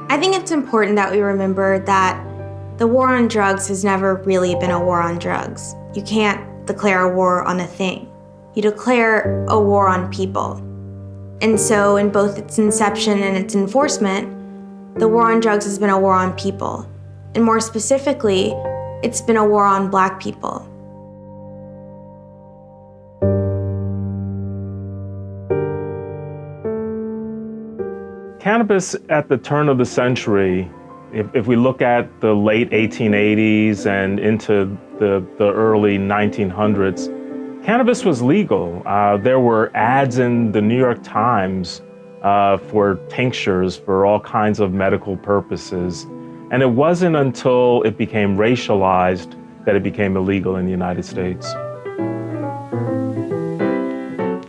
I think it's important that we remember that the war on drugs has never really been a war on drugs. You can't declare a war on a thing. You declare a war on people. And so in both its inception and its enforcement, the war on drugs has been a war on people. And more specifically, it's been a war on Black people. Cannabis at the turn of the century, if we look at the late 1880s and into the early 1900s, cannabis was legal. There were ads in the New York Times for tinctures for all kinds of medical purposes. And it wasn't until it became racialized that it became illegal in the United States.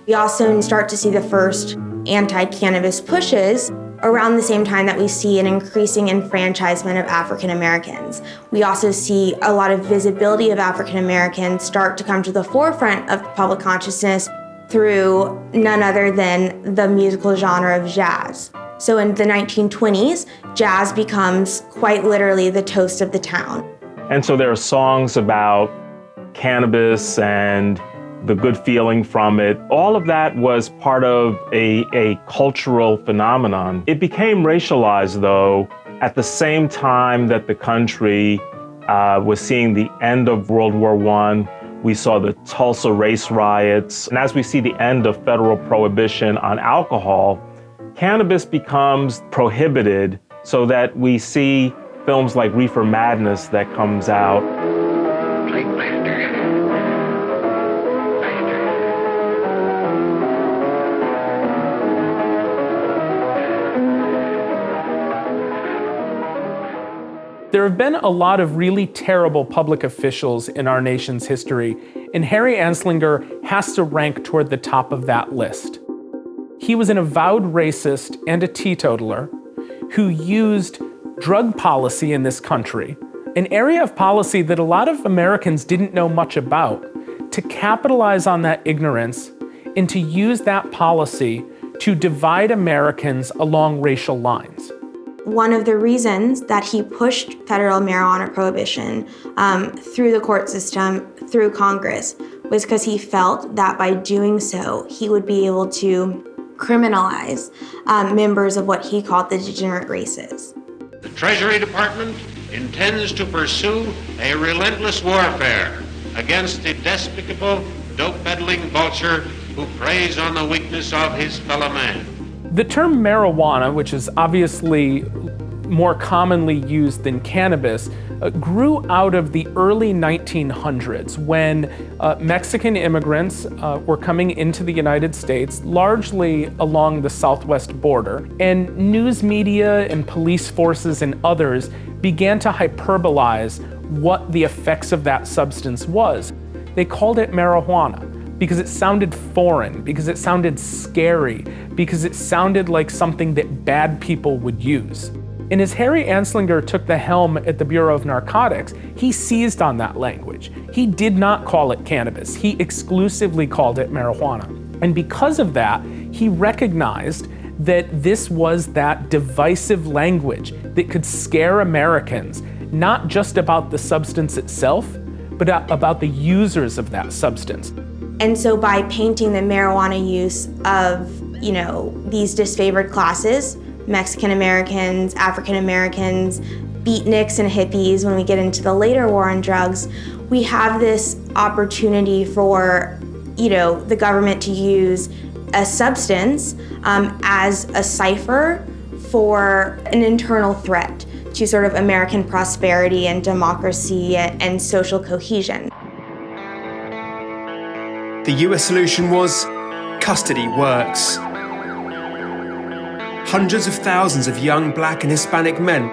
We also start to see the first anti-cannabis pushes around the same time that we see an increasing enfranchisement of African Americans. We also see a lot of visibility of African Americans start to come to the forefront of public consciousness through none other than the musical genre of jazz. So in the 1920s, jazz becomes quite literally the toast of the town. And so there are songs about cannabis and the good feeling from it. All of that was part of a cultural phenomenon. It became racialized, though, at the same time that the country was seeing the end of World War I. We saw the Tulsa race riots. And as we see the end of federal prohibition on alcohol, cannabis becomes prohibited so that we see films like Reefer Madness that comes out. There have been a lot of really terrible public officials in our nation's history, and Harry Anslinger has to rank toward the top of that list. He was an avowed racist and a teetotaler who used drug policy in this country, an area of policy that a lot of Americans didn't know much about, to capitalize on that ignorance and to use that policy to divide Americans along racial lines. One of the reasons that he pushed federal marijuana prohibition through the court system, through Congress, was because he felt that by doing so, he would be able to criminalize members of what he called the degenerate races. The Treasury Department intends to pursue a relentless warfare against the despicable, dope-peddling vulture who preys on the weakness of his fellow man. The term marijuana, which is obviously more commonly used than cannabis, grew out of the early 1900s when Mexican immigrants were coming into the United States, largely along the southwest border, and news media and police forces and others began to hyperbolize what the effects of that substance was. They called it marijuana because it sounded foreign, because it sounded scary, because it sounded like something that bad people would use. And as Harry Anslinger took the helm at the Bureau of Narcotics, he seized on that language. He did not call it cannabis. He exclusively called it marijuana. And because of that, he recognized that this was that divisive language that could scare Americans, not just about the substance itself, but about the users of that substance. And so by painting the marijuana use of, these disfavored classes, Mexican Americans, African Americans, beatniks and hippies, when we get into the later war on drugs, we have this opportunity for, the government to use a substance as a cipher for an internal threat to sort of American prosperity and democracy and social cohesion. The US solution was custody works. Hundreds of thousands of young Black and Hispanic men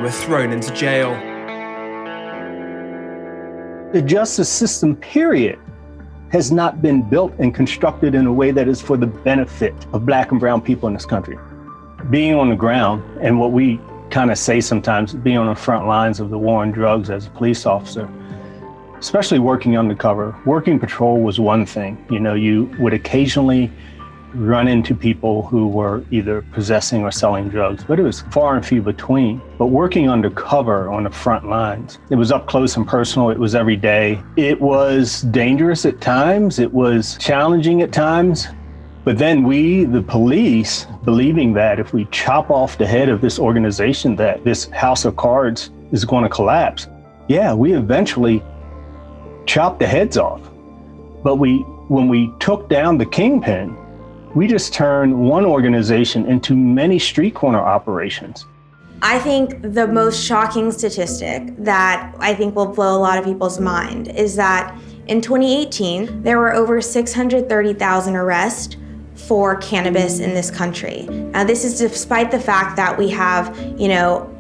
were thrown into jail. The justice system, period, has not been built and constructed in a way that is for the benefit of Black and brown people in this country. Being on the ground, and what we kind of say sometimes, being on the front lines of the war on drugs as a police officer, especially working undercover. Working patrol was one thing. You know, you would occasionally run into people who were either possessing or selling drugs, but it was far and few between. But working undercover on the front lines, it was up close and personal. It was every day. It was dangerous at times. It was challenging at times. But then we, the police, believing that if we chop off the head of this organization, that this house of cards is going to collapse. Yeah, we eventually chopped the heads off. But when we took down the kingpin, we just turned one organization into many street corner operations. I think the most shocking statistic that I think will blow a lot of people's mind is that in 2018, there were over 630,000 arrests for cannabis in this country. Now, this is despite the fact that we have,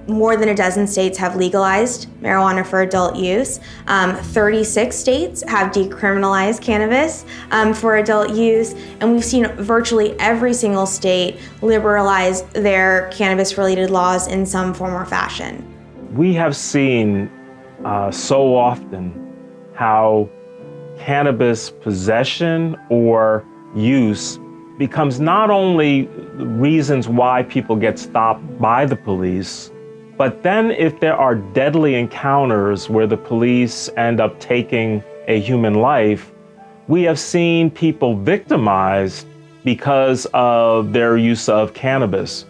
more than a dozen states have legalized marijuana for adult use. 36 states have decriminalized cannabis for adult use, and we've seen virtually every single state liberalize their cannabis-related laws in some form or fashion. We have seen so often how cannabis possession or use becomes not only reasons why people get stopped by the police, but then if there are deadly encounters where the police end up taking a human life, we have seen people victimized because of their use of cannabis.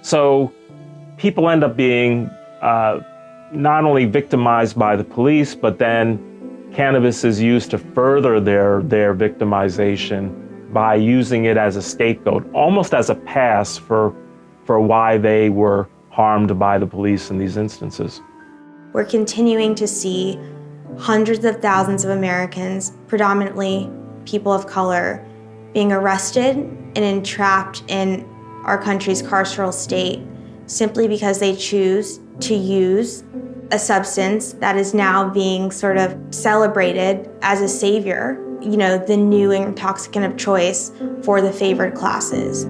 So people end up being not only victimized by the police, but then cannabis is used to further their victimization by using it as a scapegoat, almost as a pass for why they were harmed by the police in these instances. We're continuing to see hundreds of thousands of Americans, predominantly people of color, being arrested and entrapped in our country's carceral state simply because they choose to use a substance that is now being sort of celebrated as a savior, the new intoxicant of choice for the favored classes.